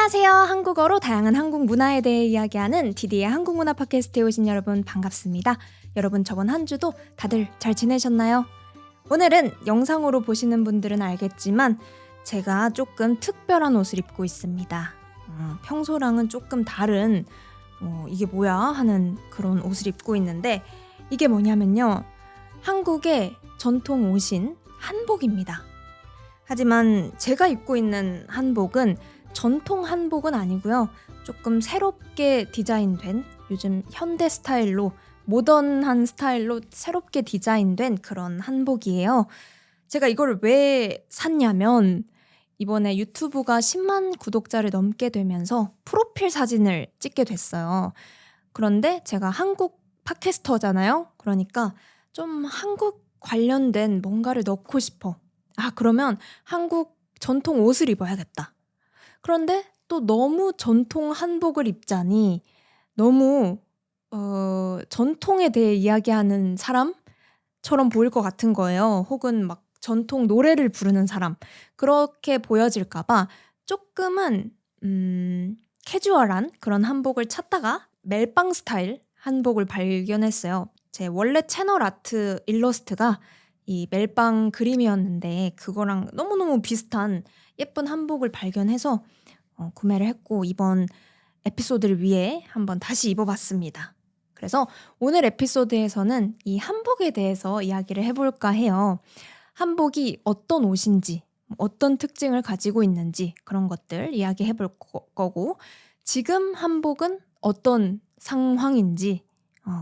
안녕하세요. 한국어로 다양한 한국 문화에 대해 이야기하는 디디의 한국문화 팟캐스트에 오신 여러분 반갑습니다. 여러분 저번 한 주도 다들 잘 지내셨나요? 오늘은 영상으로 보시는 분들은 알겠지만 제가 조금 특별한 옷을 입고 있습니다. 평소랑은 조금 다른 이게 뭐야 하는 그런 옷을 입고 있는데 이게 뭐냐면요. 한국의 전통 옷인 한복입니다. 하지만 제가 입고 있는 한복은 전통 한복은 아니고요. 조금 새롭게 디자인된 요즘 현대 스타일로 모던한 스타일로 새롭게 디자인된 그런 한복이에요. 제가 이걸 왜 샀냐면 이번에 유튜브가 10만 구독자를 넘게 되면서 프로필 사진을 찍게 됐어요. 그런데 제가 한국 팟캐스터잖아요. 그러니까 좀 한국 관련된 뭔가를 넣고 싶어. 그러면 한국 전통 옷을 입어야겠다. 그런데 또 너무 전통 한복을 입자니 너무 전통에 대해 이야기하는 사람처럼 보일 것 같은 거예요. 혹은 막 전통 노래를 부르는 사람. 그렇게 보여질까 봐 조금은 캐주얼한 그런 한복을 찾다가 멜빵 스타일 한복을 발견했어요. 제 원래 채널 아트 일러스트가 이 멜빵 그림이었는데 그거랑 너무너무 비슷한 예쁜 한복을 발견해서 구매를 했고 이번 에피소드를 위해 한번 다시 입어봤습니다. 그래서 오늘 에피소드에서는 이 한복에 대해서 이야기를 해볼까 해요. 한복이 어떤 옷인지, 어떤 특징을 가지고 있는지 그런 것들 이야기해볼 거고 지금 한복은 어떤 상황인지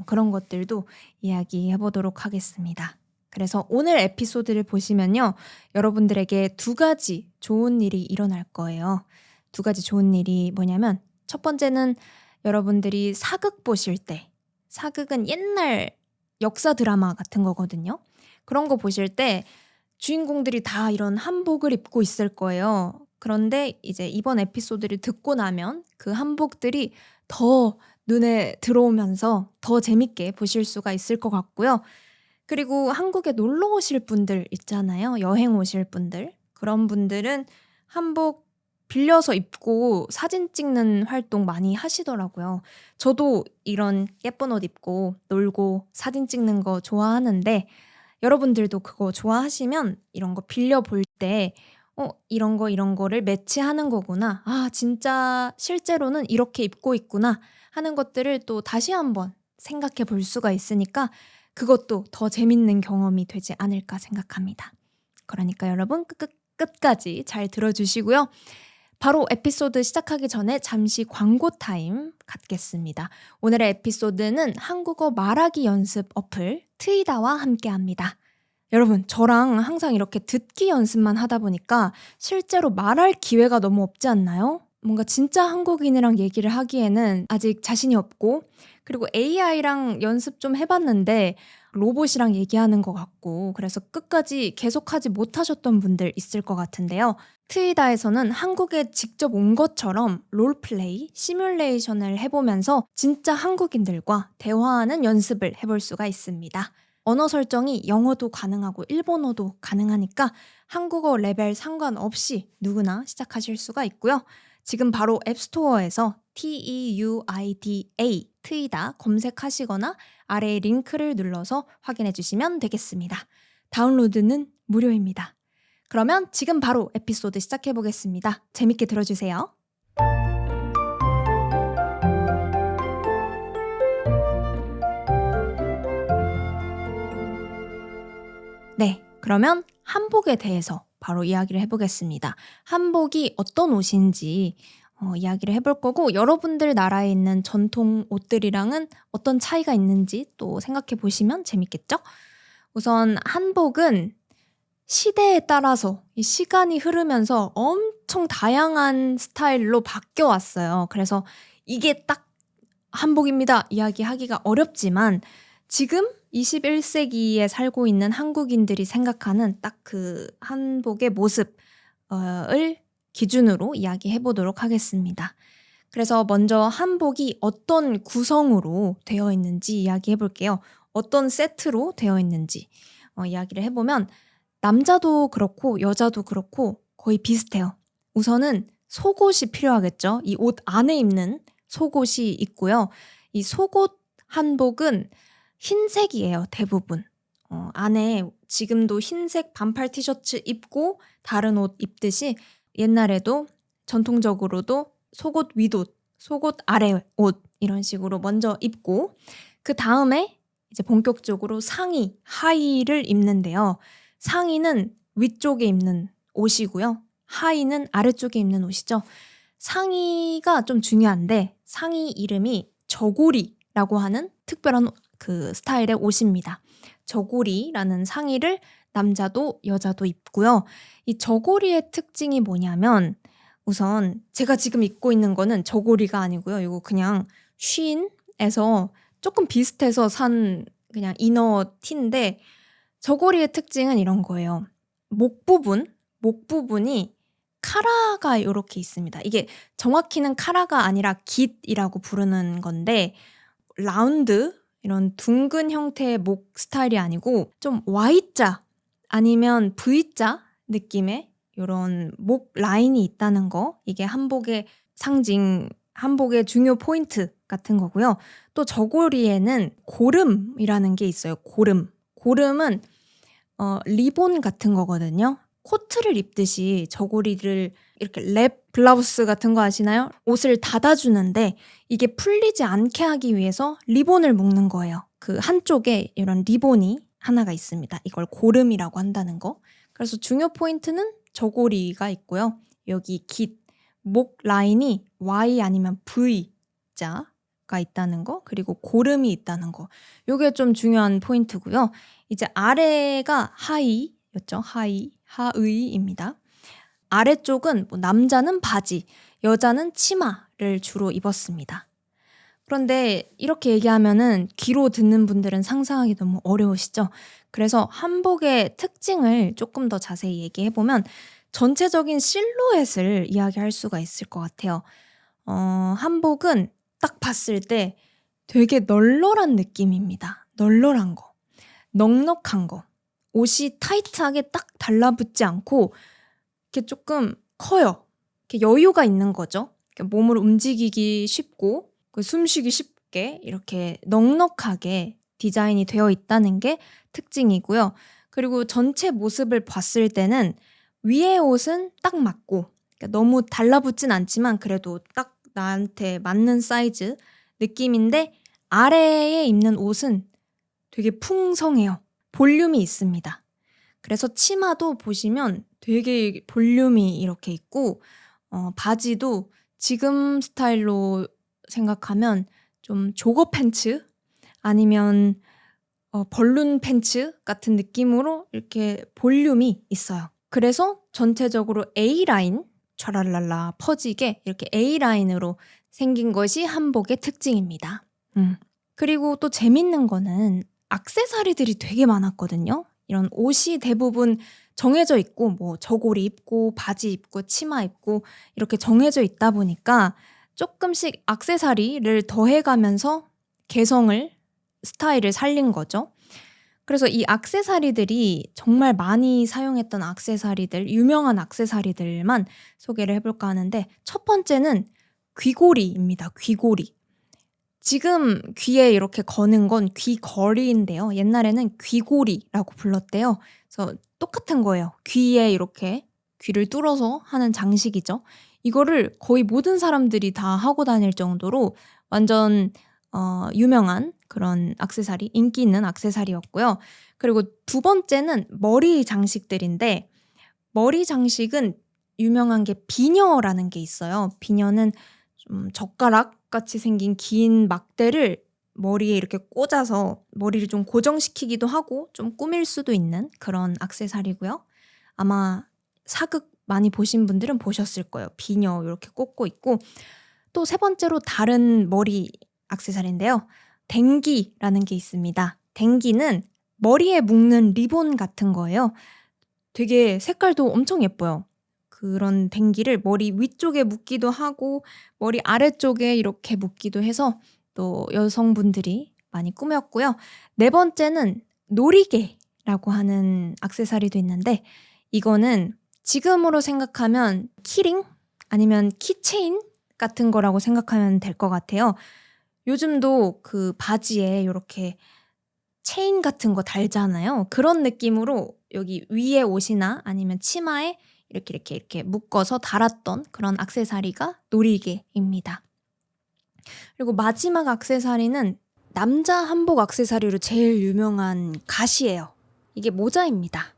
그런 것들도 이야기해보도록 하겠습니다. 그래서 오늘 에피소드를 보시면요. 여러분들에게 두 가지 좋은 일이 일어날 거예요. 두 가지 좋은 일이 뭐냐면 첫 번째는 여러분들이 사극 보실 때 사극은 옛날 역사 드라마 같은 거거든요. 그런 거 보실 때 주인공들이 다 이런 한복을 입고 있을 거예요. 그런데 이제 이번 에피소드를 듣고 나면 그 한복들이 더 눈에 들어오면서 더 재밌게 보실 수가 있을 것 같고요. 그리고 한국에 놀러 오실 분들 있잖아요. 여행 오실 분들. 그런 분들은 한복 빌려서 입고 사진 찍는 활동 많이 하시더라고요. 저도 이런 예쁜 옷 입고 놀고 사진 찍는 거 좋아하는데 여러분들도 그거 좋아하시면 이런 거 빌려 볼 때 이런 거를 매치하는 거구나. 진짜 실제로는 이렇게 입고 있구나 하는 것들을 또 다시 한번 생각해 볼 수가 있으니까 그것도 더 재밌는 경험이 되지 않을까 생각합니다. 그러니까 여러분 끝까지 잘 들어주시고요. 바로 에피소드 시작하기 전에 잠시 광고 타임 갖겠습니다. 오늘의 에피소드는 한국어 말하기 연습 어플 트이다와 함께합니다. 여러분 저랑 항상 이렇게 듣기 연습만 하다 보니까 실제로 말할 기회가 너무 없지 않나요? 뭔가 진짜 한국인이랑 얘기를 하기에는 아직 자신이 없고 그리고 AI랑 연습 좀 해봤는데 로봇이랑 얘기하는 것 같고 그래서 끝까지 계속하지 못하셨던 분들 있을 것 같은데요. 트이다에서는 한국에 직접 온 것처럼 롤플레이, 시뮬레이션을 해보면서 진짜 한국인들과 대화하는 연습을 해볼 수가 있습니다. 언어 설정이 영어도 가능하고 일본어도 가능하니까 한국어 레벨 상관없이 누구나 시작하실 수가 있고요. 지금 바로 앱스토어에서 TEUIDA 트이다 검색하시거나 아래의 링크를 눌러서 확인해 주시면 되겠습니다. 다운로드는 무료입니다. 그러면 지금 바로 에피소드 시작해 보겠습니다. 재밌게 들어주세요. 네, 그러면 한복에 대해서 바로 이야기를 해보겠습니다. 한복이 어떤 옷인지 이야기를 해볼 거고 여러분들 나라에 있는 전통 옷들이랑은 어떤 차이가 있는지 또 생각해 보시면 재밌겠죠? 우선 한복은 시대에 따라서 이 시간이 흐르면서 엄청 다양한 스타일로 바뀌어 왔어요. 그래서 이게 딱 한복입니다 이야기하기가 어렵지만 지금 21세기에 살고 있는 한국인들이 생각하는 딱 그 한복의 모습을 기준으로 이야기해 보도록 하겠습니다. 그래서 먼저 한복이 어떤 구성으로 되어 있는지 이야기해 볼게요. 어떤 세트로 되어 있는지 이야기를 해보면 남자도 그렇고 여자도 그렇고 거의 비슷해요. 우선은 속옷이 필요하겠죠. 이 옷 안에 입는 속옷이 있고요. 이 속옷 한복은 흰색이에요, 대부분. 안에 지금도 흰색 반팔 티셔츠 입고 다른 옷 입듯이 옛날에도 전통적으로도 속옷 윗옷, 속옷 아래 옷 이런 식으로 먼저 입고 그 다음에 이제 본격적으로 상의, 하의를 입는데요. 상의는 위쪽에 입는 옷이고요. 하의는 아래쪽에 입는 옷이죠. 상의가 좀 중요한데 상의 이름이 저고리라고 하는 특별한 그 스타일의 옷입니다. 저고리라는 상의를 남자도 여자도 입고요. 이 저고리의 특징이 뭐냐면 우선 제가 지금 입고 있는 거는 저고리가 아니고요. 이거 그냥 쉰에서 조금 비슷해서 산 그냥 이너 티인데 저고리의 특징은 이런 거예요. 목 부분이 카라가 이렇게 있습니다. 이게 정확히는 카라가 아니라 깃이라고 부르는 건데 라운드 이런 둥근 형태의 목 스타일이 아니고 좀 Y자 아니면 V자 느낌의 이런 목 라인이 있다는 거 이게 한복의 상징, 한복의 중요 포인트 같은 거고요. 또 저고리에는 고름이라는 게 있어요. 고름은 리본 같은 거거든요. 코트를 입듯이 저고리를 이렇게 랩 블라우스 같은 거 아시나요? 옷을 닫아주는데 이게 풀리지 않게 하기 위해서 리본을 묶는 거예요. 그 한쪽에 이런 리본이 하나가 있습니다. 이걸 고름이라고 한다는 거. 그래서 중요 포인트는 저고리가 있고요. 여기 목 라인이 Y 아니면 V자가 있다는 거, 그리고 고름이 있다는 거. 이게 좀 중요한 포인트고요. 이제 아래가 하의였죠. 하의입니다. 아래쪽은 남자는 바지, 여자는 치마를 주로 입었습니다. 그런데 이렇게 얘기하면은 귀로 듣는 분들은 상상하기 너무 어려우시죠? 그래서 한복의 특징을 조금 더 자세히 얘기해보면 전체적인 실루엣을 이야기할 수가 있을 것 같아요. 한복은 딱 봤을 때 되게 널널한 느낌입니다. 널널한 거, 넉넉한 거. 옷이 타이트하게 딱 달라붙지 않고 이렇게 조금 커요. 이렇게 여유가 있는 거죠. 몸을 움직이기 쉽고 숨쉬기 쉽게 이렇게 넉넉하게 디자인이 되어 있다는 게 특징이고요. 그리고 전체 모습을 봤을 때는 위의 옷은 딱 맞고 그러니까 너무 달라붙진 않지만 그래도 딱 나한테 맞는 사이즈 느낌인데 아래에 입는 옷은 되게 풍성해요. 볼륨이 있습니다. 그래서 치마도 보시면 되게 볼륨이 이렇게 있고 바지도 지금 스타일로 생각하면 좀 조거 팬츠 아니면 벌룬 팬츠 같은 느낌으로 이렇게 볼륨이 있어요. 그래서 전체적으로 A라인 촤랄랄라 퍼지게 이렇게 A라인으로 생긴 것이 한복의 특징입니다. 그리고 또 재밌는 거는 액세서리들이 되게 많았거든요. 이런 옷이 대부분 정해져 있고 뭐 저고리 입고 바지 입고 치마 입고 이렇게 정해져 있다 보니까 조금씩 액세서리를 더해가면서 개성을 스타일을 살린 거죠. 그래서 이 액세서리들이 정말 많이 사용했던 액세서리들, 유명한 액세서리들만 소개를 해볼까 하는데 첫 번째는 귀고리입니다. 귀고리. 지금 귀에 이렇게 거는 건 귀걸이인데요. 옛날에는 귀고리라고 불렀대요. 그래서 똑같은 거예요. 귀에 이렇게 귀를 뚫어서 하는 장식이죠. 이거를 거의 모든 사람들이 다 하고 다닐 정도로 완전 유명한 그런 액세서리, 인기 있는 액세서리였고요. 그리고 두 번째는 머리 장식들인데 머리 장식은 유명한 게 비녀라는 게 있어요. 비녀는 좀 젓가락 같이 생긴 긴 막대를 머리에 이렇게 꽂아서 머리를 좀 고정시키기도 하고 좀 꾸밀 수도 있는 그런 액세서리고요. 아마 사극 많이 보신 분들은 보셨을 거예요. 비녀 이렇게 꽂고 있고 또 세 번째로 다른 머리 액세서리인데요. 댕기라는 게 있습니다. 댕기는 머리에 묶는 리본 같은 거예요. 되게 색깔도 엄청 예뻐요. 그런 댕기를 머리 위쪽에 묶기도 하고 머리 아래쪽에 이렇게 묶기도 해서 또 여성분들이 많이 꾸몄고요. 네 번째는 놀이개라고 하는 액세서리도 있는데 이거는 지금으로 생각하면 키링 아니면 키체인 같은 거라고 생각하면 될 것 같아요. 요즘도 그 바지에 이렇게 체인 같은 거 달잖아요. 그런 느낌으로 여기 위에 옷이나 아니면 치마에 이렇게 묶어서 달았던 그런 액세서리가 놀이개입니다. 그리고 마지막 액세서리는 남자 한복 액세서리로 제일 유명한 갓이에요. 이게 모자입니다.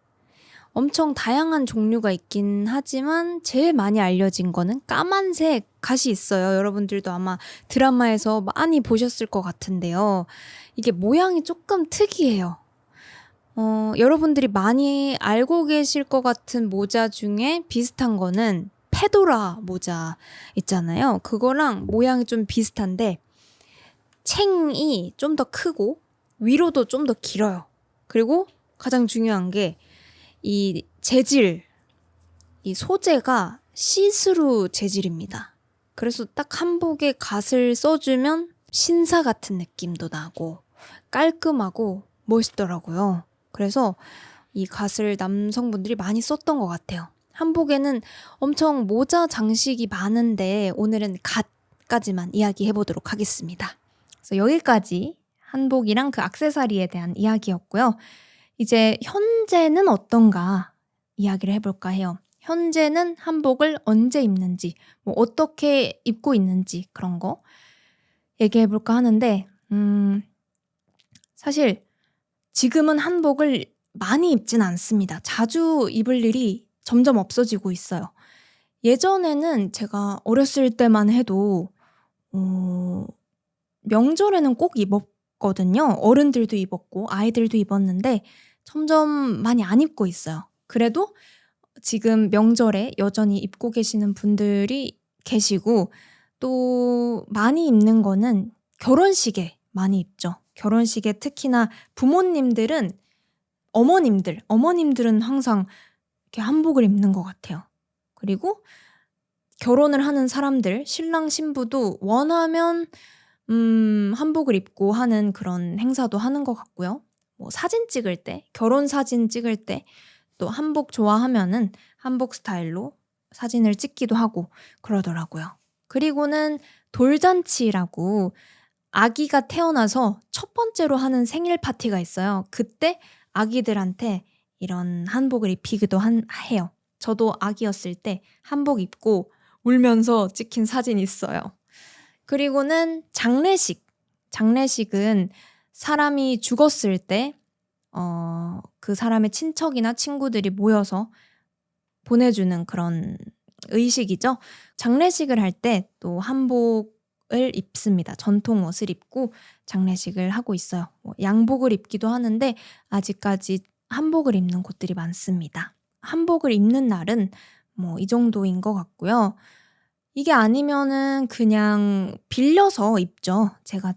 엄청 다양한 종류가 있긴 하지만 제일 많이 알려진 거는 까만색 갓이 있어요. 여러분들도 아마 드라마에서 많이 보셨을 것 같은데요. 이게 모양이 조금 특이해요. 여러분들이 많이 알고 계실 것 같은 모자 중에 비슷한 거는 페도라 모자 있잖아요. 그거랑 모양이 좀 비슷한데 챙이 좀 더 크고 위로도 좀 더 길어요. 그리고 가장 중요한 게 이 재질, 이 소재가 시스루 재질입니다. 그래서 딱 한복에 갓을 써주면 신사 같은 느낌도 나고 깔끔하고 멋있더라고요. 그래서 이 갓을 남성분들이 많이 썼던 것 같아요. 한복에는 엄청 모자 장식이 많은데 오늘은 갓까지만 이야기해 보도록 하겠습니다. 그래서 여기까지 한복이랑 그 액세서리에 대한 이야기였고요. 이제 현재는 어떤가 이야기를 해볼까 해요. 현재는 한복을 언제 입는지, 뭐 어떻게 입고 있는지 그런 거 얘기해볼까 하는데 사실 지금은 한복을 많이 입진 않습니다. 자주 입을 일이 점점 없어지고 있어요. 예전에는 제가 어렸을 때만 해도 명절에는 꼭 입었거든요. 어른들도 입었고 아이들도 입었는데 점점 많이 안 입고 있어요. 그래도 지금 명절에 여전히 입고 계시는 분들이 계시고 또 많이 입는 거는 결혼식에 많이 입죠. 결혼식에 특히나 부모님들은 어머님들은 항상 이렇게 한복을 입는 것 같아요. 그리고 결혼을 하는 사람들, 신랑 신부도 원하면 한복을 입고 하는 그런 행사도 하는 것 같고요. 뭐 사진 찍을 때, 결혼 사진 찍을 때 또 한복 좋아하면은 한복 스타일로 사진을 찍기도 하고 그러더라고요. 그리고는 돌잔치라고 아기가 태어나서 첫 번째로 하는 생일 파티가 있어요. 그때 아기들한테 이런 한복을 입히기도 해요. 저도 아기였을 때 한복 입고 울면서 찍힌 사진이 있어요. 그리고는 장례식. 장례식은 사람이 죽었을 때 그 사람의 친척이나 친구들이 모여서 보내주는 그런 의식이죠. 장례식을 할 때 또 한복을 입습니다. 전통 옷을 입고 장례식을 하고 있어요. 양복을 입기도 하는데 아직까지 한복을 입는 곳들이 많습니다. 한복을 입는 날은 뭐 이 정도인 것 같고요. 이게 아니면은 그냥 빌려서 입죠. 제가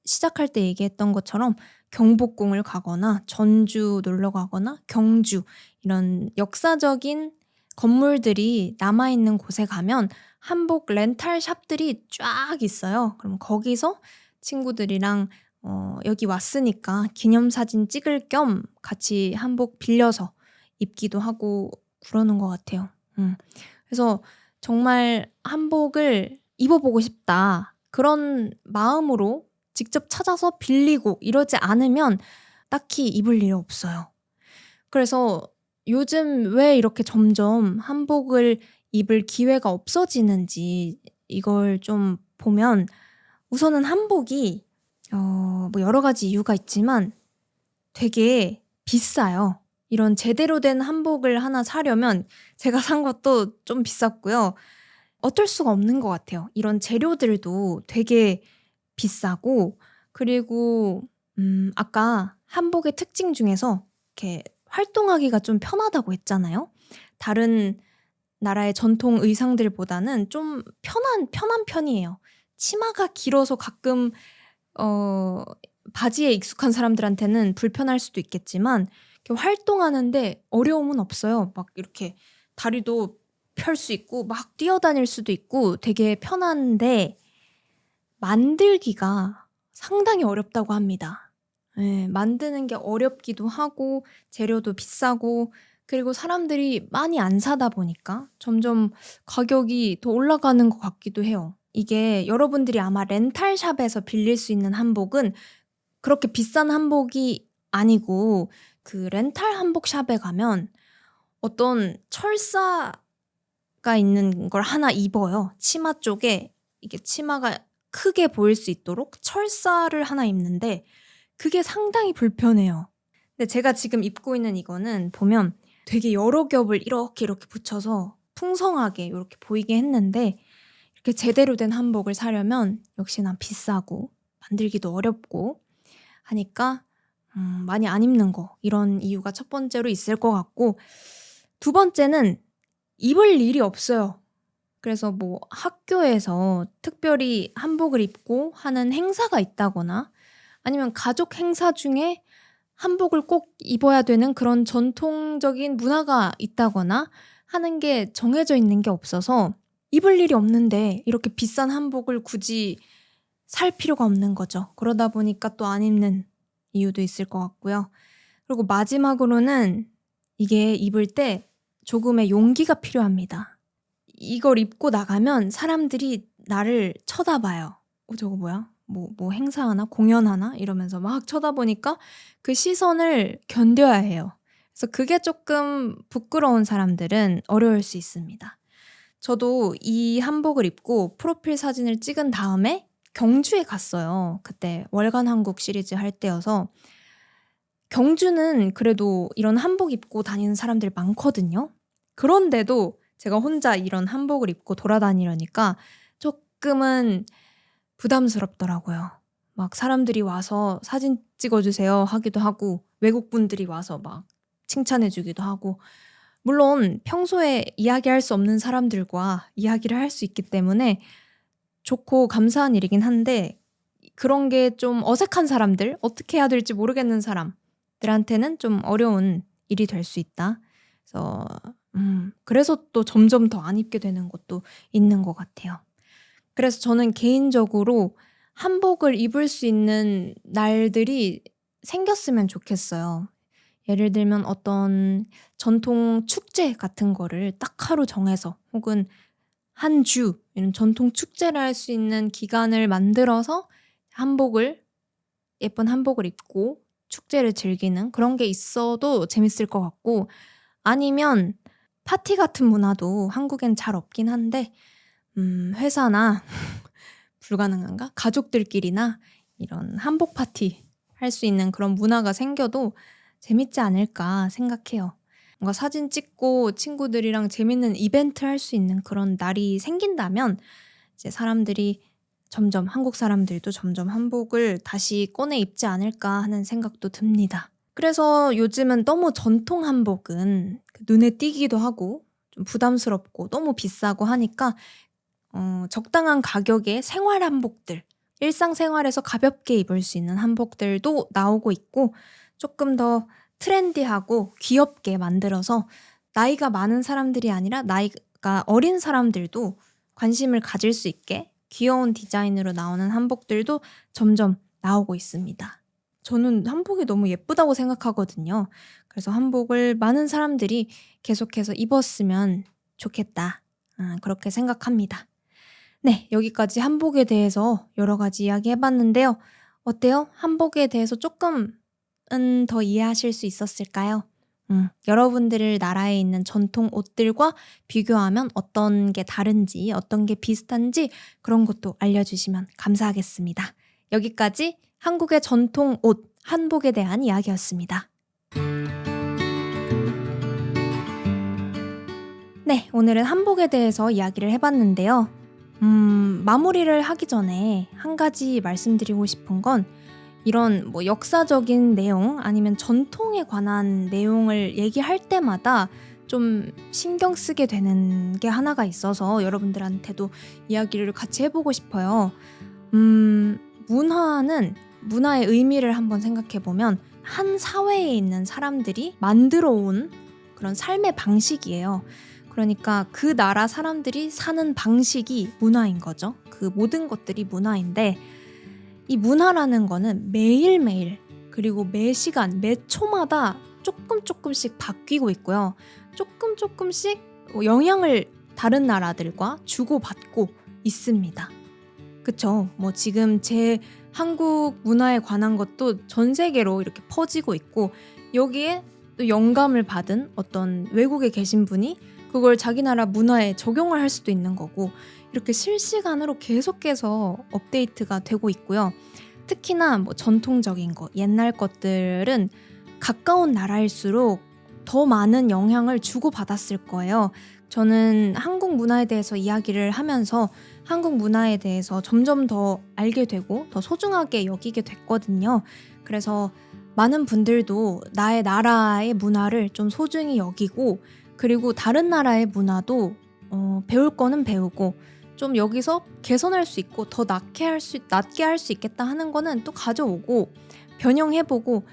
시작할 때 얘기했던 것처럼 경복궁을 가거나 전주 놀러 가거나 경주 이런 역사적인 건물들이 남아있는 곳에 가면 한복 렌탈 샵들이 쫙 있어요. 그럼 거기서 친구들이랑 여기 왔으니까 기념사진 찍을 겸 같이 한복 빌려서 입기도 하고 그러는 것 같아요. 그래서 정말 한복을 입어보고 싶다. 그런 마음으로 직접 찾아서 빌리고 이러지 않으면 딱히 입을 일이 없어요. 그래서 요즘 왜 이렇게 점점 한복을 입을 기회가 없어지는지 이걸 좀 보면 우선은 한복이 뭐 여러 가지 이유가 있지만 되게 비싸요. 이런 제대로 된 한복을 하나 사려면 제가 산 것도 좀 비쌌고요. 어쩔 수가 없는 것 같아요. 이런 재료들도 되게 비싸고 그리고 아까 한복의 특징 중에서 이렇게 활동하기가 좀 편하다고 했잖아요. 다른 나라의 전통 의상들보다는 좀 편한 편이에요. 치마가 길어서 가끔 바지에 익숙한 사람들한테는 불편할 수도 있겠지만 이렇게 활동하는데 어려움은 없어요. 막 이렇게 다리도 펼 수 있고 막 뛰어다닐 수도 있고 되게 편한데 만들기가 상당히 어렵다고 합니다. 예, 만드는 게 어렵기도 하고 재료도 비싸고 그리고 사람들이 많이 안 사다 보니까 점점 가격이 더 올라가는 것 같기도 해요. 이게 여러분들이 아마 렌탈샵에서 빌릴 수 있는 한복은 그렇게 비싼 한복이 아니고 그 렌탈 한복샵에 가면 어떤 철사가 있는 걸 하나 입어요. 치마 쪽에 이게 치마가 크게 보일 수 있도록 철사를 하나 입는데 그게 상당히 불편해요. 근데 제가 지금 입고 있는 이거는 보면 되게 여러 겹을 이렇게 붙여서 풍성하게 이렇게 보이게 했는데 이렇게 제대로 된 한복을 사려면 역시나 비싸고 만들기도 어렵고 하니까 많이 안 입는 거, 이런 이유가 첫 번째로 있을 것 같고, 두 번째는 입을 일이 없어요. 그래서 뭐 학교에서 특별히 한복을 입고 하는 행사가 있다거나 아니면 가족 행사 중에 한복을 꼭 입어야 되는 그런 전통적인 문화가 있다거나 하는 게 정해져 있는 게 없어서 입을 일이 없는데 이렇게 비싼 한복을 굳이 살 필요가 없는 거죠. 그러다 보니까 또 안 입는 이유도 있을 것 같고요. 그리고 마지막으로는 이게 입을 때 조금의 용기가 필요합니다. 이걸 입고 나가면 사람들이 나를 쳐다봐요. 저거 뭐야? 뭐 행사하나? 공연하나? 이러면서 막 쳐다보니까 그 시선을 견뎌야 해요. 그래서 그게 조금 부끄러운 사람들은 어려울 수 있습니다. 저도 이 한복을 입고 프로필 사진을 찍은 다음에 경주에 갔어요. 그때 월간 한국 시리즈 할 때여서. 경주는 그래도 이런 한복 입고 다니는 사람들이 많거든요. 그런데도 제가 혼자 이런 한복을 입고 돌아다니려니까 조금은 부담스럽더라고요. 막 사람들이 와서 사진 찍어주세요 하기도 하고 외국 분들이 와서 막 칭찬해주기도 하고, 물론 평소에 이야기할 수 없는 사람들과 이야기를 할 수 있기 때문에 좋고 감사한 일이긴 한데, 그런 게 좀 어색한 사람들, 어떻게 해야 될지 모르겠는 사람들한테는 좀 어려운 일이 될 수 있다. 그래서 또 점점 더 안 입게 되는 것도 있는 것 같아요. 그래서 저는 개인적으로 한복을 입을 수 있는 날들이 생겼으면 좋겠어요. 예를 들면 어떤 전통 축제 같은 거를 딱 하루 정해서, 혹은 한 주 이런 전통 축제를 할 수 있는 기간을 만들어서 예쁜 한복을 입고 축제를 즐기는 그런 게 있어도 재밌을 것 같고, 아니면 파티 같은 문화도 한국엔 잘 없긴 한데 회사나 불가능한가? 가족들끼리나 이런 한복 파티 할 수 있는 그런 문화가 생겨도 재밌지 않을까 생각해요. 뭔가 사진 찍고 친구들이랑 재밌는 이벤트 할 수 있는 그런 날이 생긴다면 이제 한국 사람들도 점점 한복을 다시 꺼내 입지 않을까 하는 생각도 듭니다. 그래서 요즘은 너무 전통 한복은 눈에 띄기도 하고 좀 부담스럽고 너무 비싸고 하니까 적당한 가격의 생활 한복들, 일상생활에서 가볍게 입을 수 있는 한복들도 나오고 있고, 조금 더 트렌디하고 귀엽게 만들어서 나이가 많은 사람들이 아니라 나이가 어린 사람들도 관심을 가질 수 있게 귀여운 디자인으로 나오는 한복들도 점점 나오고 있습니다. 저는 한복이 너무 예쁘다고 생각하거든요. 그래서 한복을 많은 사람들이 계속해서 입었으면 좋겠다. 그렇게 생각합니다. 네, 여기까지 한복에 대해서 여러 가지 이야기 해봤는데요. 어때요? 한복에 대해서 조금은 더 이해하실 수 있었을까요? 여러분들 나라에 있는 전통 옷들과 비교하면 어떤 게 다른지, 어떤 게 비슷한지 그런 것도 알려주시면 감사하겠습니다. 여기까지 한국의 전통 옷, 한복에 대한 이야기였습니다. 네, 오늘은 한복에 대해서 이야기를 해봤는데요. 마무리를 하기 전에 한 가지 말씀드리고 싶은 건, 이런 역사적인 내용 아니면 전통에 관한 내용을 얘기할 때마다 좀 신경 쓰게 되는 게 하나가 있어서 여러분들한테도 이야기를 같이 해보고 싶어요. 문화의 의미를 한번 생각해보면 한 사회에 있는 사람들이 만들어 온 그런 삶의 방식이에요. 그러니까 그 나라 사람들이 사는 방식이 문화인 거죠. 그 모든 것들이 문화인데, 이 문화라는 거는 매일매일, 그리고 매 시간, 매 초마다 조금씩 바뀌고 있고요. 조금씩 영향을 다른 나라들과 주고받고 있습니다. 그쵸? 뭐 지금 제 한국 문화에 관한 것도 전 세계로 이렇게 퍼지고 있고, 여기에 또 영감을 받은 어떤 외국에 계신 분이 그걸 자기 나라 문화에 적용을 할 수도 있는 거고, 이렇게 실시간으로 계속해서 업데이트가 되고 있고요. 특히나 뭐 전통적인 거, 옛날 것들은 가까운 나라일수록 더 많은 영향을 주고받았을 거예요. 저는 한국 문화에 대해서 이야기를 하면서 한국 문화에 대해서 점점 더 알게 되고 더 소중하게 여기게 됐거든요. 그래서 많은 분들도 나의 나라의 문화를 좀 소중히 여기고, 그리고 다른 나라의 문화도 배울 거는 배우고, 좀 여기서 개선할 수 있고 더 낫게 할 수 있겠다 하는 거는 또 가져오고 변형해보고,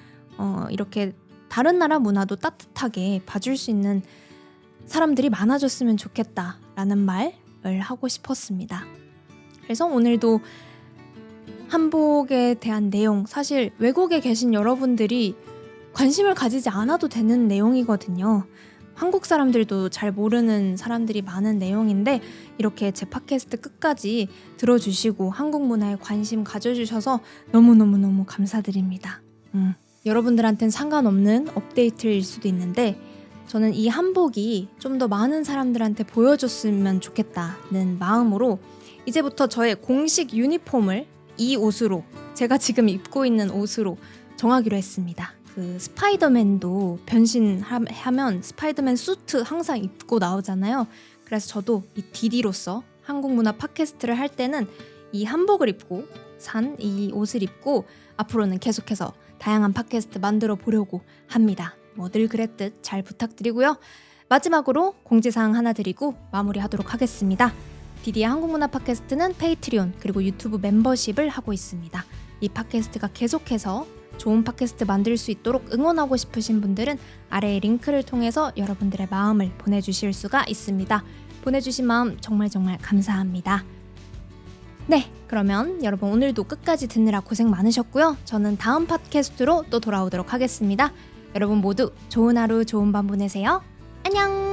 이렇게 다른 나라 문화도 따뜻하게 봐줄 수 있는 사람들이 많아졌으면 좋겠다라는 말을 하고 싶었습니다. 그래서 오늘도 한복에 대한 내용, 사실 외국에 계신 여러분들이 관심을 가지지 않아도 되는 내용이거든요. 한국 사람들도 잘 모르는 사람들이 많은 내용인데, 이렇게 제 팟캐스트 끝까지 들어주시고 한국 문화에 관심 가져주셔서 너무너무 감사드립니다. 여러분들한텐 상관없는 업데이트일 수도 있는데, 저는 이 한복이 좀 더 많은 사람들한테 보여줬으면 좋겠다는 마음으로 이제부터 저의 공식 유니폼을 이 옷으로, 제가 지금 입고 있는 옷으로 정하기로 했습니다. 그 스파이더맨도 변신하면 스파이더맨 수트 항상 입고 나오잖아요. 그래서 저도 이 디디로서 한국 문화 팟캐스트를 할 때는 이 한복을 입고 산 이 옷을 입고 앞으로는 계속해서 다양한 팟캐스트 만들어 보려고 합니다. 뭐 늘 그랬듯 잘 부탁드리고요. 마지막으로 공지사항 하나 드리고 마무리하도록 하겠습니다. 디디의 한국문화 팟캐스트는 페이트리온 그리고 유튜브 멤버십을 하고 있습니다. 이 팟캐스트가 계속해서 좋은 팟캐스트 만들 수 있도록 응원하고 싶으신 분들은 아래의 링크를 통해서 여러분들의 마음을 보내주실 수가 있습니다. 보내주신 마음 정말 감사합니다. 네, 그러면 여러분 오늘도 끝까지 듣느라 고생 많으셨고요. 저는 다음 팟캐스트로 또 돌아오도록 하겠습니다. 여러분 모두 좋은 하루 좋은 밤 보내세요. 안녕.